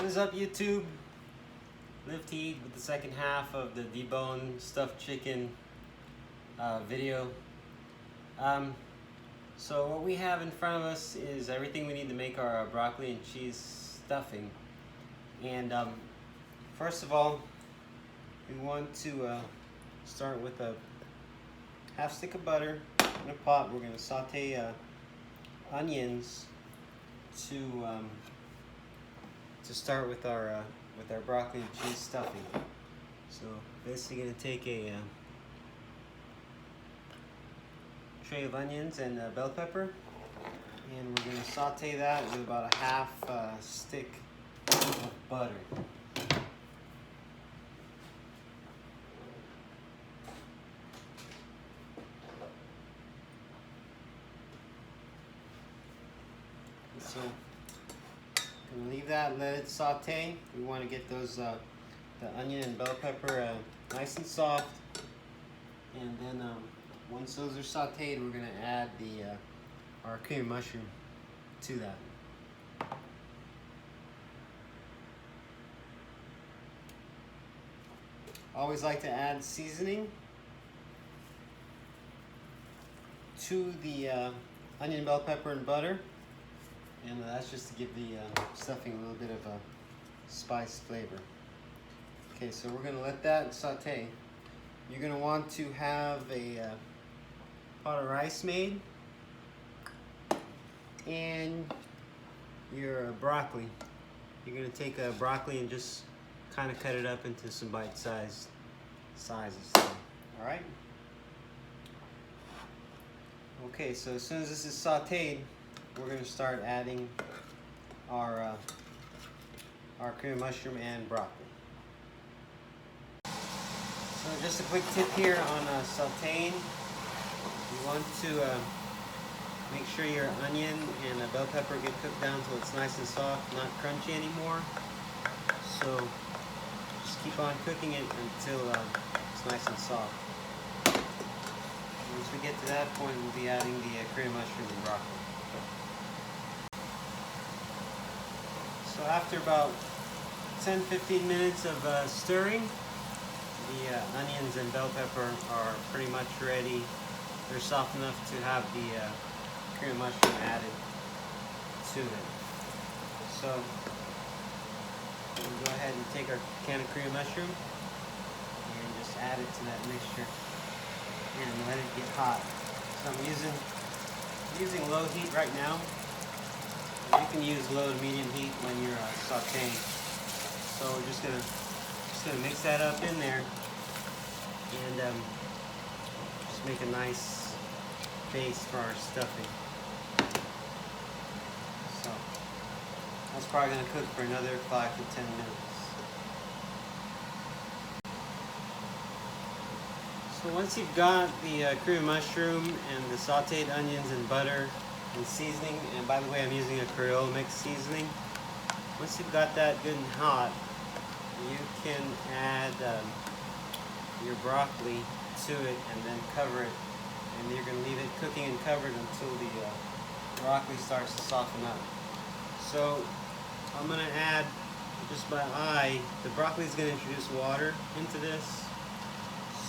What is up, YouTube? Live to eat with the second half of the deboned stuffed chicken video. So what we have in front of us is everything we need to make our broccoli and cheese stuffing. And first of all, we want to start with a half stick of butter in a pot. We're going to saute onions to start with our broccoli and cheese stuffing. So basically going to take a tray of onions and bell pepper, and we're going to saute that with about a half stick of butter. So I'm going to leave that and let it saute. We want to get those the onion and bell pepper nice and soft, and then once those are sauteed, we're going to add our cream mushroom to that. Always like to add seasoning to the onion, bell pepper, and butter. And that's just to give the stuffing a little bit of a spice flavor. Okay, so we're going to let that saute. You're going to want to have a pot of rice made, and your broccoli. You're going to take a broccoli and just kind of cut it up into some bite-sized sizes. All right? Okay, so as soon as this is sauteed, we're going to start adding our cream mushroom and broccoli. So just a quick tip here on sauteing. You want to make sure your onion and bell pepper get cooked down until it's nice and soft, not crunchy anymore. So just keep on cooking it until it's nice and soft. Once we get to that point, we'll be adding the cream mushroom and broccoli. So after about 10-15 minutes of stirring, the onions and bell pepper are pretty much ready. They're soft enough to have the cream mushroom added to it. So we'll go ahead and take our can of cream mushroom and just add it to that mixture and let it get hot. So I'm using low heat right now. You can use low to medium heat when you're sauteing. So we're just gonna mix that up in there and just make a nice base for our stuffing. So that's probably gonna cook for another 5 to 10 minutes. So once you've got the cream mushroom and the sauteed onions and butter and seasoning, and by the way, I'm using a Creole mix seasoning. Once you've got that good and hot, you can add your broccoli to it and then cover it, and you're going to leave it cooking and covered until the broccoli starts to soften up. So I'm going to add, just by eye, the broccoli is going to introduce water into this,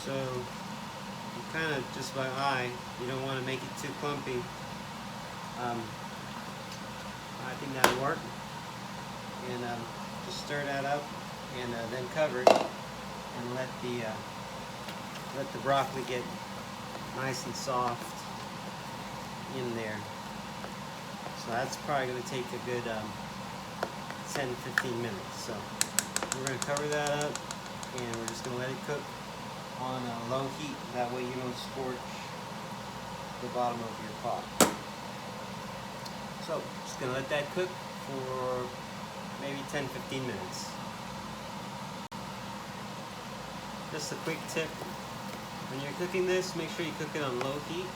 so you kind of just by eye, you don't want to make it too clumpy. I think that'll work, and just stir that up and then cover it and let the broccoli get nice and soft in there. So that's probably going to take a good 10-15 minutes. So we're going to cover that up, and we're just going to let it cook on low heat. That way you don't scorch the bottom of your pot. So just going to let that cook for maybe 10-15 minutes. Just a quick tip, when you're cooking this, make sure you cook it on low heat.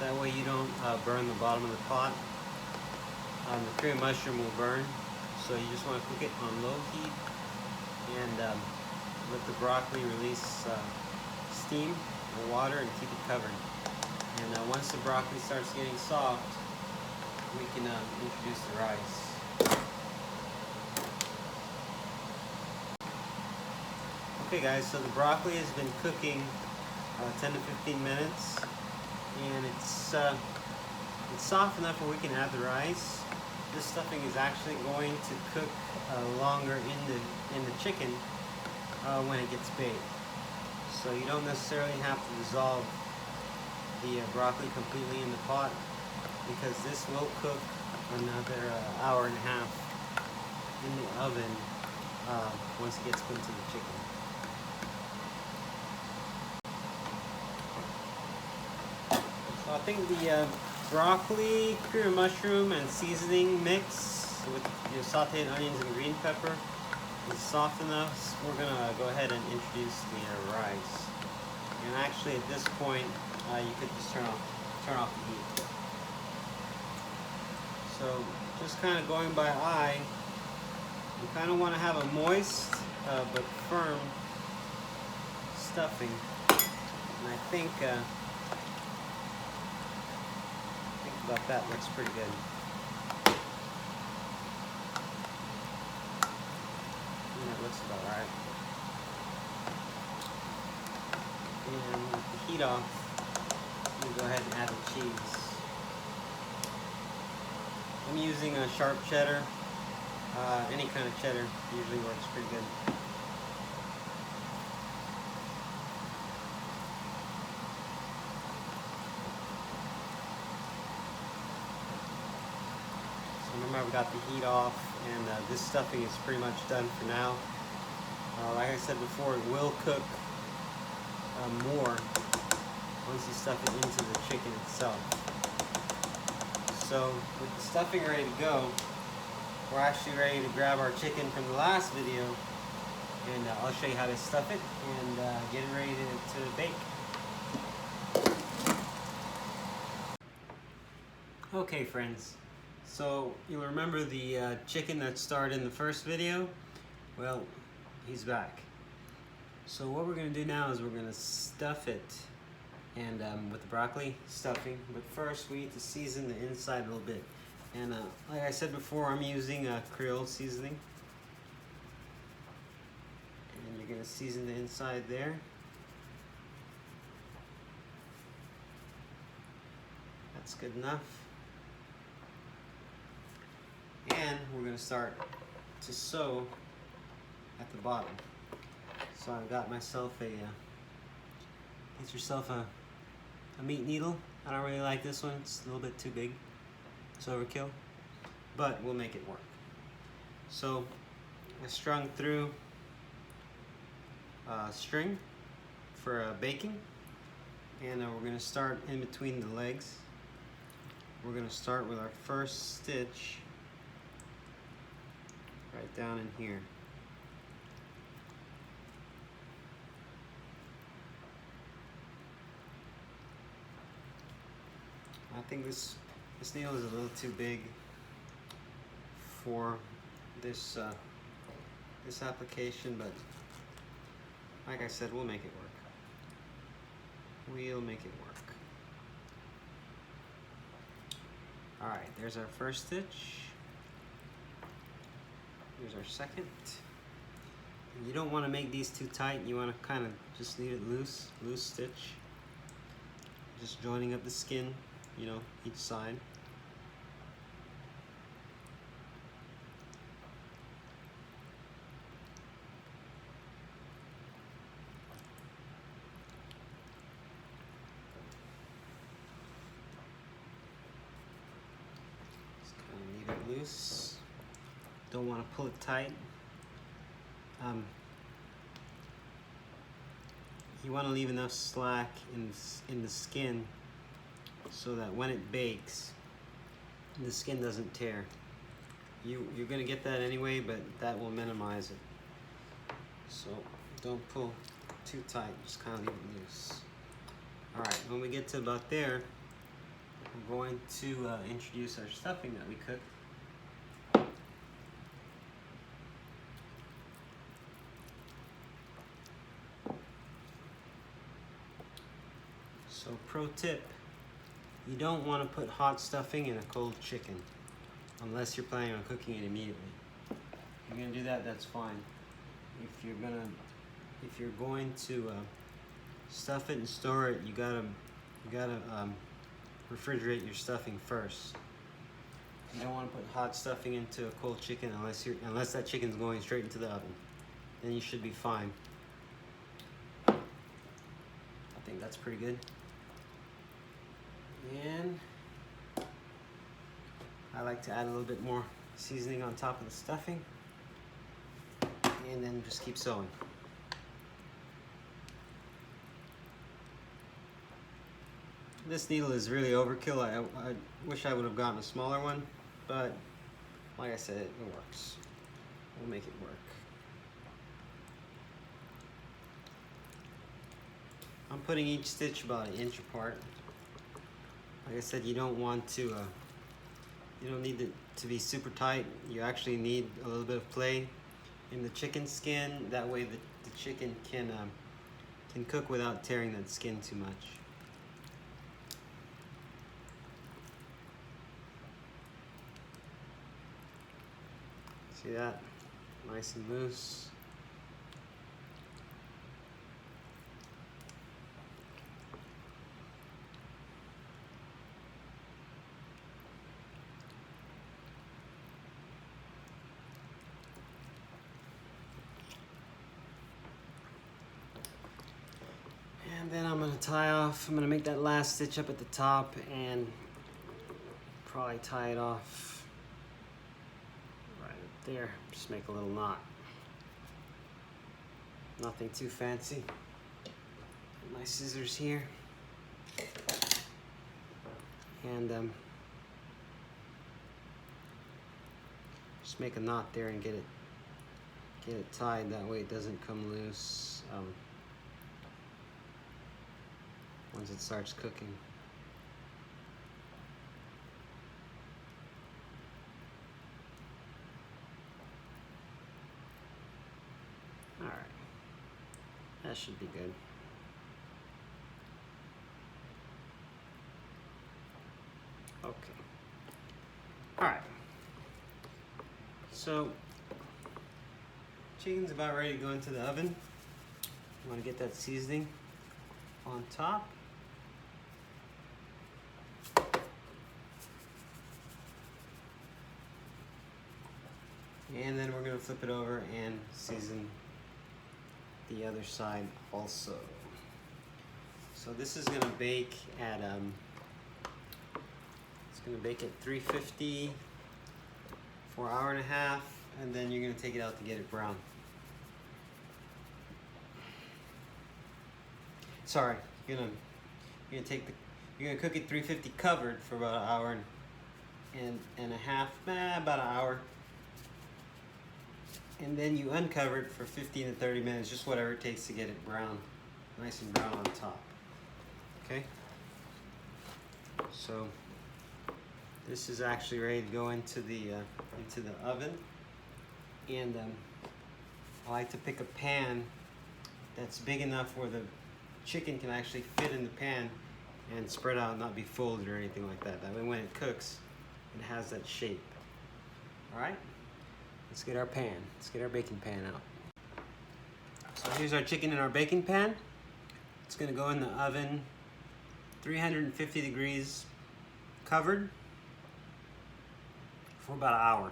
That way you don't burn the bottom of the pot. The cream mushroom will burn, so you just want to cook it on low heat and let the broccoli release steam or water and keep it covered. And once the broccoli starts getting soft, we can introduce the rice. Okay guys, so the broccoli has been cooking 10 to 15 minutes, and it's soft enough where we can add the rice. This stuffing is actually going to cook longer in the chicken when it gets baked. So you don't necessarily have to dissolve the broccoli completely in the pot, because this will cook another hour and a half in the oven once it gets put into the chicken. So I think the broccoli, cream mushroom, and seasoning mix with your sauteed onions and green pepper is soft enough. So we're gonna go ahead and introduce the rice. And actually, at this point, you could just turn off the heat. So just kind of going by eye, you kind of want to have a moist but firm stuffing. And I think about that looks pretty good. And that looks about right. And with the heat off, I'm going to go ahead and add the cheese. I'm using a sharp cheddar. Any kind of cheddar usually works pretty good. Remember, I've got the heat off, and this stuffing is pretty much done for now. Like I said before, it will cook more once you stuff it into the chicken itself. So with the stuffing ready to go, we're actually ready to grab our chicken from the last video, and I'll show you how to stuff it and get it ready to bake. Okay friends, so you'll remember the chicken that starred in the first video? Well, he's back. So what we're going to do now is we're going to stuff it and with the broccoli stuffing, but first we need to season the inside a little bit. And like I said before, I'm using Creole seasoning. And you're going to season the inside there. That's good enough. And we're going to start to sew at the bottom. So I've got myself get yourself a meat needle. I don't really like this one, it's a little bit too big. It's overkill, but we'll make it work. So I strung through string for baking, and we're going to start in between the legs. We're going to start with our first stitch right down in here. I think this needle is a little too big for this this application, but like I said, we'll make it work. We'll make it work. All right, there's our first stitch. Here's our second. And you don't want to make these too tight. You want to kind of just leave it loose stitch. Just joining up the skin, you know, each side. Just kind of leave it loose. Don't want to pull it tight. You want to leave enough slack in the skin so that when it bakes, the skin doesn't tear. You're going to get that anyway, but that will minimize it. So don't pull too tight, just kind of leave it loose. Alright, when we get to about there, we're going to introduce our stuffing that we cooked. So pro tip, you don't want to put hot stuffing in a cold chicken unless you're planning on cooking it immediately. If you're going to do that, that's fine. If you're going to if you're going to stuff it and store it, you gotta refrigerate your stuffing first. You don't want to put hot stuffing into a cold chicken unless that chicken's going straight into the oven. Then you should be fine. I think that's pretty good. And I like to add a little bit more seasoning on top of the stuffing, and then just keep sewing. This needle is really overkill. I wish I would have gotten a smaller one, but like I said, it works. We'll make it work. I'm putting each stitch about 1 inch apart. Like I said, you don't want to, you don't need it to be super tight. You actually need a little bit of play in the chicken skin. That way the chicken can cook without tearing that skin too much. See that? Nice and loose. And then I'm going to tie off, I'm going to make that last stitch up at the top and probably tie it off right up there. Just make a little knot. Nothing too fancy. Get my scissors here. And just make a knot there and get it tied. That way it doesn't come loose once it starts cooking. All right, that should be good. Okay. All right. So, chicken's about ready to go into the oven. You want to get that seasoning on top. And then we're going to flip it over and season the other side also. So this is going to bake at it's going to bake at 350 for 1.5 hours, and then you're going to take it out to get it brown. Sorry, you're gonna cook it 350 covered for about 1.5 hours, about 1 hour. And then you uncover it for 15 to 30 minutes, just whatever it takes to get it brown, nice and brown on top. Okay? So this is actually ready to go into the oven. And I like to pick a pan that's big enough where the chicken can actually fit in the pan and spread out and not be folded or anything like that. That way when it cooks, it has that shape. All right? Let's get our pan. Let's get our baking pan out. So here's our chicken in our baking pan. It's gonna go in the oven, 350 degrees, covered for about 1 hour.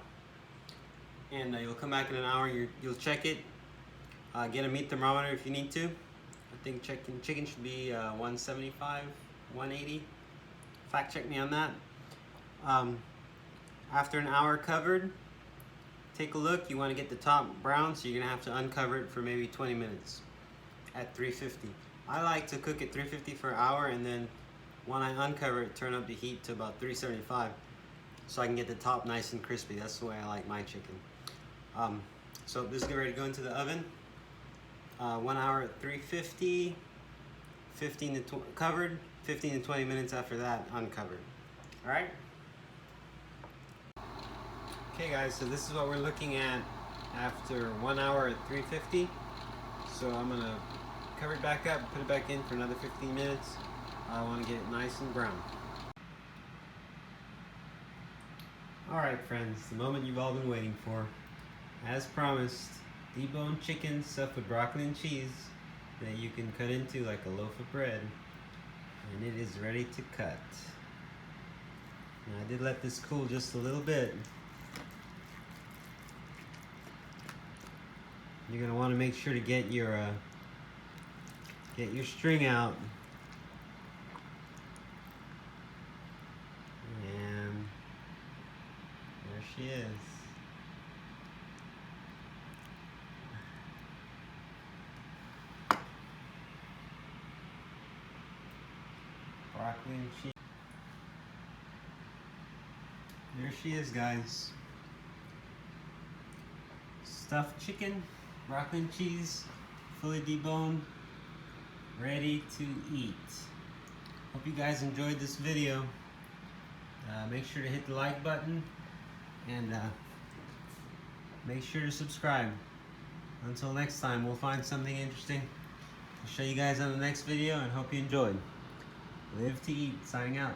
And you'll come back in 1 hour. You'll check it. Get a meat thermometer if you need to. I think chicken should be 175, 180. Fact check me on that. After 1 hour covered, take a look. You want to get the top brown, so you're gonna have to uncover it for maybe 20 minutes at 350. I like to cook at 350 for 1 hour, and then when I uncover it, turn up the heat to about 375, so I can get the top nice and crispy. That's the way I like my chicken. So this is ready to go into the oven. 1 hour at 350, covered, 15 to 20 minutes after that, uncovered. All right? Okay guys, so this is what we're looking at after 1 hour at 350. So I'm gonna cover it back up, put it back in for another 15 minutes. I wanna get it nice and brown. All right friends, the moment you've all been waiting for. As promised, deboned chicken stuffed with broccoli and cheese that you can cut into like a loaf of bread. And it is ready to cut. Now I did let this cool just a little bit. You're gonna want to make sure to get your string out. And there she is. Broccoli and cheese. There she is, guys. Stuffed chicken, broccoli and cheese, fully deboned, ready to eat. Hope you guys enjoyed this video. Make sure to hit the like button and make sure to subscribe. Until next time, we'll find something interesting to show you guys on the next video, and hope you enjoyed. Live to eat, signing out.